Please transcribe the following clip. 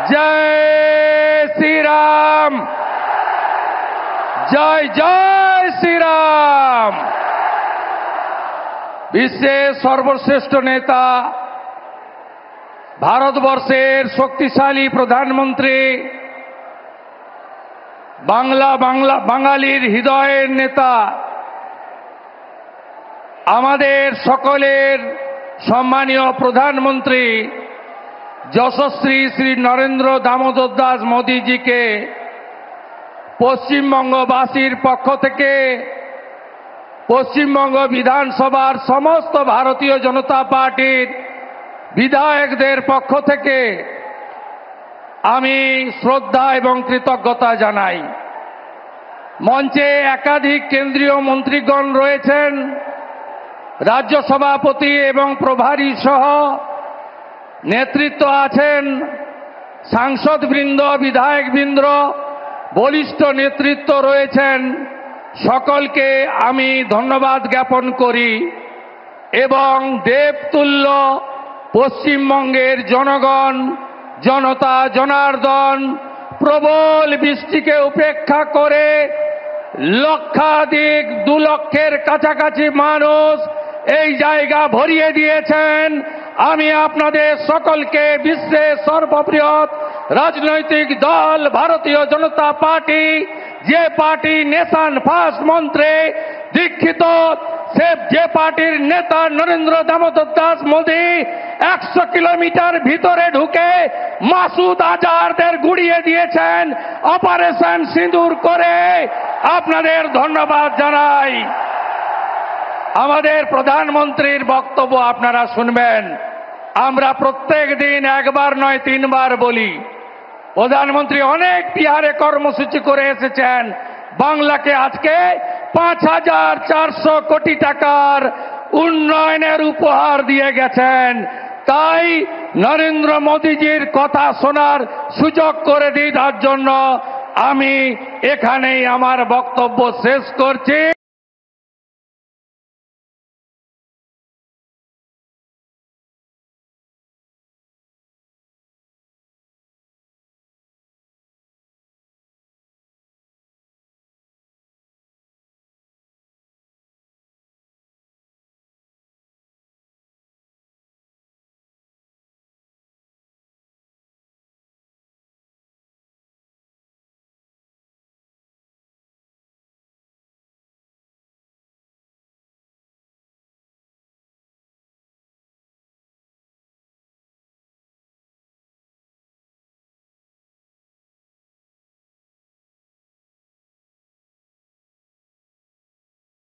जय श्री राम, जय जय श्री राम। বিশ্বের সর্বশ্রেষ্ঠ নেতা, ভারতবর্ষের শক্তিশালী প্রধানমন্ত্রী, বাঙালির হৃদয়ের নেতা, আমাদের সকলের সম্মানীয় প্রধানমন্ত্রী যশস্বী শ্রী নরেন্দ্র দামোদর দাস মোদীজিকে পশ্চিমবঙ্গবাসীর পক্ষ থেকে, পশ্চিমবঙ্গ বিধানসভার সমস্ত ভারতীয় জনতা পার্টির বিধায়কদের পক্ষ থেকে আমি শ্রদ্ধা এবং কৃতজ্ঞতা জানাই। মঞ্চে একাধিক কেন্দ্রীয় মন্ত্রীগণ রয়েছেন, রাজ্য সভাপতি এবং প্রভারী সহ নেতৃত্ব আছেন, সাংসদবৃন্দ, বিধায়কবৃন্দ, বলিষ্ঠ নেতৃত্ব রয়েছেন। সকলকে আমি ধন্যবাদ জ্ঞাপন করি এবং দেবতুল্য পশ্চিমবঙ্গের জনগণ, জনতা জনার্দন প্রবল বৃষ্টিকে উপেক্ষা করে লক্ষাধিক 2 লক্ষের কাছাকাছি মানুষ এই জায়গা ভরিয়ে দিয়েছেন। আমি আপনাদের সকলকে বিশ্বের সর্ববৃহৎ রাজনৈতিক দল ভারতীয় জনতা পার্টি, যে পার্টি নেশন ফার্স্ট মন্ত্রে দীক্ষিত, যে পার্টির নেতা নরেন্দ্র দামোদর দাস মোদী 100 কিলোমিটার ভিতরে ঢুকে মাসুদ আজহারদের গুড়িয়ে দিয়েছেন অপারেশন সিঁদুর করে, আপনাদের ধন্যবাদ জানাই। আমাদের প্রধানমন্ত্রীর বক্তব্য আপনারা শুনবেন। আমরা প্রত্যেক দিন একবার নয় 3 বার বলি, প্রধানমন্ত্রী অনেক বিহারে কর্মসূচি করে এসেছেন, বাংলাকে আজকে 5400 কোটি টাকার উন্নয়নের উপহার দিয়ে গেছেন। তাই নরেন্দ্র মোদীজির কথা শোনার সুযোগ করে দিই, তার জন্য আমি এখানেই আমার বক্তব্য শেষ করছি।